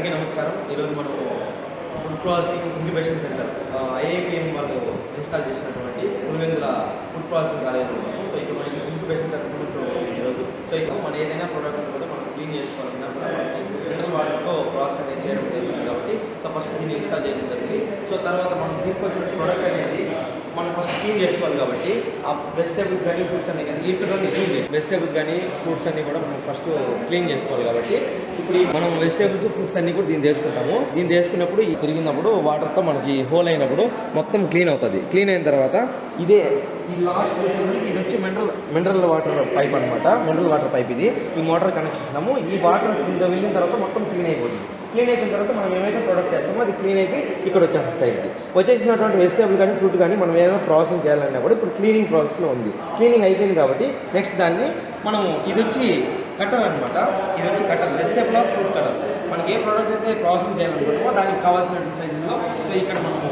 అందరికీ నమస్కారం. ఈరోజు మనం ఫుడ్ ప్రాసెసింగ్ ఇంక్యుబేషన్ సెంటర్ ఐఐపిఎం వాళ్ళు ఇన్స్టాల్ చేసినటువంటి పులివెందుల ఫుడ్ ప్రాసెసింగ్ కాలేజ్ ఉన్నాము. సో ఇక్కడ మనం ఇంక్యుబేషన్ సెంటర్ గురించి ఈరోజు సో ఇక్కడ మనం ఏదైనా ప్రోడక్ట్ కూడా మనం క్లీన్ చేసుకోవాలన్నా కూడా మనకి మినరల్ వాటర్తో ప్రాసెస్ అనేది చేయడం జరుగుతుంది కాబట్టి సో ఫస్ట్ దీన్ని ఇన్స్టాల్ చేయడం జరిగింది. సో తర్వాత మనం తీసుకొచ్చిన ప్రోడక్ట్ అనేది మనం ఫస్ట్ క్లీన్ చేసుకోవాలి కాబట్టి ఆ వెజిటేబుల్స్ కానీ ఫ్రూట్స్ అన్నీ కానీ ఇక్కడ క్లీన్ వెజిటేబుల్స్ కానీ ఫ్రూట్స్ అన్నీ కూడా మనం ఫస్ట్ క్లీన్ చేసుకోవాలి కాబట్టి ఇప్పుడు మనం వెజిటేబుల్స్ ఫ్రూట్స్ అన్నీ కూడా దీన్ని తీసుకుంటాము. దీన్ని తీసుకున్నప్పుడు ఈ తిరిగినప్పుడు వాటర్తో మనకి హోల్ అయినప్పుడు మొత్తం క్లీన్ అవుతుంది. క్లీన్ అయిన తర్వాత ఈ లాస్ట్ ఇది వచ్చి మినరల్ వాటర్ పైప్ అనమాట. మినరల్ వాటర్ పైప్ ఇది ఈ మోటార్ కనెక్ట్ చేసినాము. ఈ వాటర్ దీంట్లో వెళ్ళిన తర్వాత మొత్తం క్లీన్ అయిపోతుంది. క్లీన్ అయిపోయిన తర్వాత మనం ఏమైతే ప్రొడక్ట్ చేస్తామో అది క్లీన్ అయిపోయి ఇక్కడ వచ్చేస్తాయి. వచ్చేసినటువంటి వెజిటేబుల్ కానీ ఫ్రూట్ కానీ మనం ఏదైనా ప్రాసెసింగ్ చేయాలన్నా కూడా ఇప్పుడు క్లీనింగ్ ప్రాసెస్లో ఉంది. క్లీనింగ్ అయిపోయింది కాబట్టి నెక్స్ట్ దాన్ని మనం ఇది వచ్చి కట్టర్ అనమాట. ఇది వచ్చి cutter vegetable or fruit cutter. మనకి ఏ ప్రోడక్ట్ అయితే ప్రాసెసింగ్ చేయాలనుకుంటామో దానికి కావాల్సిన సైజులో సో ఇక్కడ మనము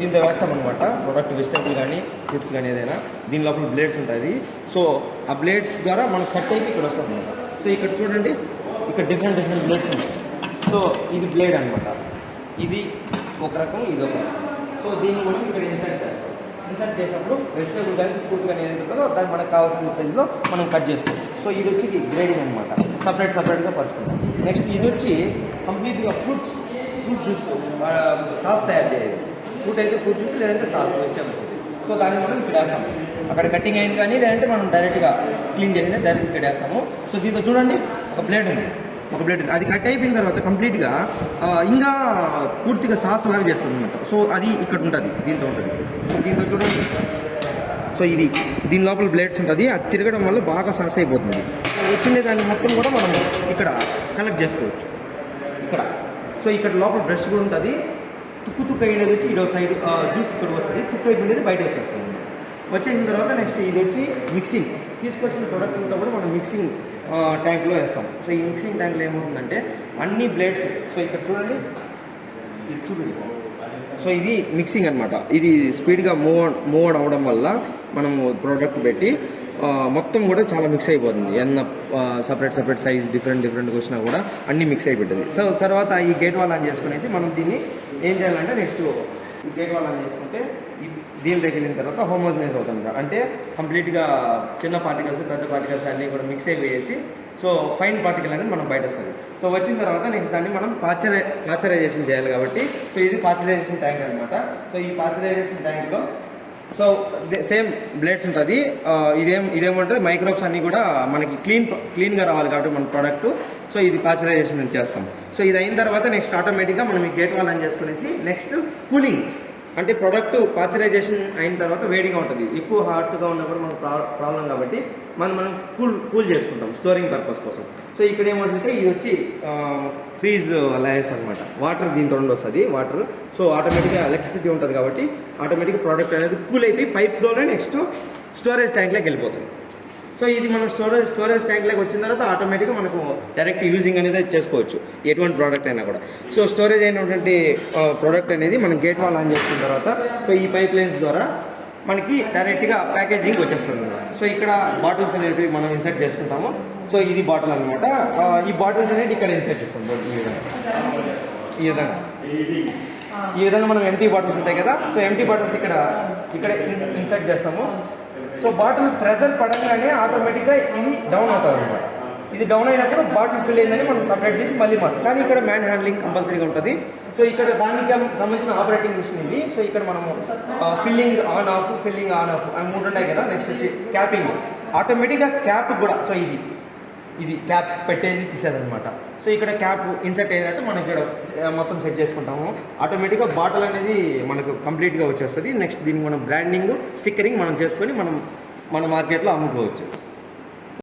దీంతో వేస్తామన్నమాట. ప్రోడక్ట్ వెజిటేబుల్ కానీ ఫ్రూట్స్ కానీ ఏదైనా దీని లోపల బ్లేడ్స్ ఉంటుంది. సో ఆ బ్లేడ్స్ ద్వారా మనం కట్ అయిపోయి ఇక్కడ వస్తుంది అనమాట. సో ఇక్కడ చూడండి, ఇక్కడ డిఫరెంట్ బ్లేడ్స్ ఉన్నాయి. సో ఇది బ్లేడ్ అనమాట. ఇది ఒక రకం, ఇది ఒక రకం. సో దీన్ని మనం ఇక్కడ ఇన్సర్ట్ చేస్తాం. ఇన్సర్ట్ చేసినప్పుడు వెజిటేబుల్ కానీ ఫ్రూట్ కానీ ఏదైతే ఉంటుందో దాన్ని మనకు కావాల్సిన సైజులో మనం కట్ చేసుకోవచ్చు. సో ఇది వచ్చి గ్రేడింగ్ అనమాట. సపరేట్గా పరుచుకుంటాం. నెక్స్ట్ ఇది వచ్చి కంప్లీట్గా ఫ్రూట్ జ్యూస్ సాస్ తయారు చేయాలి. ఫ్రూట్ అయితే ఫ్రూట్ జ్యూస్, లేదంటే సాస్ వెజిటేబుల్స్. సో దాన్ని మనం ఇక్కడ వేస్తాము. అక్కడ కటింగ్ అయింది కానీ లేదంటే మనం డైరెక్ట్గా క్లీన్ చేయండి, డైరెక్ట్ ఇక్కడ వేస్తాము. సో దీంతో చూడండి ఒక బ్లేడ్ ఉంది. అది కట్ అయిపోయిన తర్వాత కంప్లీట్గా ఇంకా పూర్తిగా సాస్ లాగా చేస్తుంది అనమాట. సో అది ఇక్కడ ఉంటుంది, దీంతో ఉంటుంది. సో దీంతో చూడండి, సో దీని లోపల బ్లేడ్స్ ఉంటుంది. అది తిరగడం వల్ల బాగా సాస్ అయిపోతుంది. వచ్చిండే దాన్ని మొత్తం కూడా మనం ఇక్కడ కలెక్ట్ చేసుకోవచ్చు ఇక్కడ. సో ఇక్కడ లోపల బ్రష్ కూడా ఉంటుంది. తుక్కు అయినది వచ్చి ఇదో సైడ్ జ్యూస్ ఇక్కడ వస్తుంది. తుక్కు అయిపోయినది బయట వచ్చేస్తుంది. వచ్చేసిన తర్వాత నెక్స్ట్ ఇది వచ్చి మిక్సింగ్. తీసుకొచ్చిన ప్రోడక్ట్ అంతా కూడా మనం మిక్సింగ్ ట్యాంక్లో వేస్తాం. సో ఈ మిక్సింగ్ ట్యాంక్లో ఏమవుతుందంటే అన్ని బ్లేడ్స్, సో ఇక్కడ చూడండి, ఇది చూడండి. సో ఇది మిక్సింగ్ అనమాట. ఇది స్పీడ్గా మూవ్ అవ్వడం వల్ల మనము ప్రోడక్ట్ పెట్టి మొత్తం కూడా చాలా మిక్స్ అయిపోతుంది. ఏమన్నా సపరేట్ సైజ్ డిఫరెంట్గా వచ్చినా కూడా అన్నీ మిక్స్ అయిపోతుంది. సో తర్వాత ఈ గేట్ వాల్ ఆన్ చేసుకునేసి మనం దీన్ని ఏం చేయాలంటే నెక్స్ట్ ఈ గేట్ వాల్ ఆన్ చేసుకుంటే దీని దగ్గర వెళ్ళిన తర్వాత హోమోజనైజ్ అవుతుంది. అంటే కంప్లీట్గా చిన్న పార్టికల్స్ పెద్ద పార్టికల్స్ అన్నీ కూడా మిక్స్ అయిపోయేసి సో ఫైన్ పార్టికల్ అనేది మనం బయట వస్తుంది. సో వచ్చిన తర్వాత నెక్స్ట్ దాన్ని మనం పాశ్చరైజేషన్ చేయాలి కాబట్టి సో ఇది పాశ్చరైజేషన్ ట్యాంక్ అనమాట. సో ఈ పాశ్చరైజేషన్ ట్యాంక్లో సో సేమ్ బ్లేడ్స్ ఉంటుంది. ఇదేమంటే మైక్రోబ్స్ అన్నీ కూడా మనకి క్లీన్గా రావాలి కాబట్టి మన ప్రోడక్ట్. సో ఇది పాశ్చరైజేషన్ చేస్తాం. సో ఇది అయిన తర్వాత నెక్స్ట్ ఆటోమేటిక్గా మనం ఈ గేట్ వాల్ ఆన్ చేసుకునేసి నెక్స్ట్ కూలింగ్. అంటే ప్రోడక్ట్ పాశ్చరైజేషన్ అయిన తర్వాత వేడిగా ఉంటుంది. ఎక్కువ హాట్గా ఉన్నప్పుడు మనకు ప్రాబ్లం కాబట్టి మనం కూల్ చేసుకుంటాం స్టోరింగ్ పర్పస్ కోసం. సో ఇక్కడ ఏమవుతుందంటే ఇది వచ్చి ఫ్రీజ్ లయర్స్ అనమాట. వాటర్ దీంతో వస్తుంది వాటర్. సో ఆటోమేటిక్గా ఎలక్ట్రిసిటీ ఉంటుంది కాబట్టి ఆటోమేటిక్గా ప్రోడక్ట్ అనేది కూల్ అయిపోయి పైప్తోనే నెక్స్ట్ స్టోరేజ్ ట్యాంక్లోకి వెళ్ళిపోతుంది. సో ఇది మనం స్టోరేజ్ ట్యాంక్లోకి వచ్చిన తర్వాత ఆటోమేటిక్గా మనకు డైరెక్ట్ యూజింగ్ అనేది చేసుకోవచ్చు ఎటువంటి ప్రోడక్ట్ అయినా కూడా. సో స్టోరేజ్ అయినటువంటి ప్రోడక్ట్ అనేది మనం గేట్ వాల్ ఆన్ చేసుకున్న తర్వాత సో ఈ పైప్ లైన్స్ ద్వారా మనకి డైరెక్ట్గా ప్యాకేజింగ్ వచ్చేస్తుంది అనమాట. సో ఇక్కడ బాటిల్స్ అనేవి మనం ఇన్సర్ట్ చేసుకుంటాము. సో ఇది బాటిల్ అనమాట. ఈ బాటిల్స్ అనేది ఇక్కడ ఇన్సర్ట్ చేస్తాం. ఈ విధంగా మనం ఎంటీ బాటిల్స్ ఉంటాయి కదా. సో ఎంటీ బాటిల్స్ ఇక్కడ ఇన్సర్ట్ చేస్తాము. సో బాటిల్ ప్రెజర్ పడంగానే ఆటోమేటిక్గా ఇది డౌన్ అవుతుంది అనమాట. ఇది డౌన్ అయినప్పుడు బాటిల్ ఫిల్ అయిందని మనం సపరేట్ చేసి మళ్ళీ కానీ ఇక్కడ మ్యాన్ హ్యాండ్లింగ్ కంపల్సరీగా ఉంటుంది. సో ఇక్కడ దానికి సంబంధించిన ఆపరేటింగ్ మిషన్ ఇది. సో ఇక్కడ మనము ఫిల్లింగ్ ఆన్ ఆఫ్ అని 3 ఉంటాయి కదా. నెక్స్ట్ వచ్చి క్యాపింగ్, ఆటోమేటిక్గా క్యాప్ కూడా. సో ఇది క్యాప్ పెట్టేది తీసేదనమాట. సో ఇక్కడ క్యాప్ ఇన్సర్ట్ అయినట్టు మనం ఇక్కడ మొత్తం సెట్ చేసుకుంటాము. ఆటోమేటిక్గా బాటిల్ అనేది మనకు కంప్లీట్గా వచ్చేస్తుంది. నెక్స్ట్ దీనికి మనం బ్రాండింగ్ స్టిక్కరింగ్ మనం చేసుకొని మన మార్కెట్లో అమ్ముకోవచ్చు.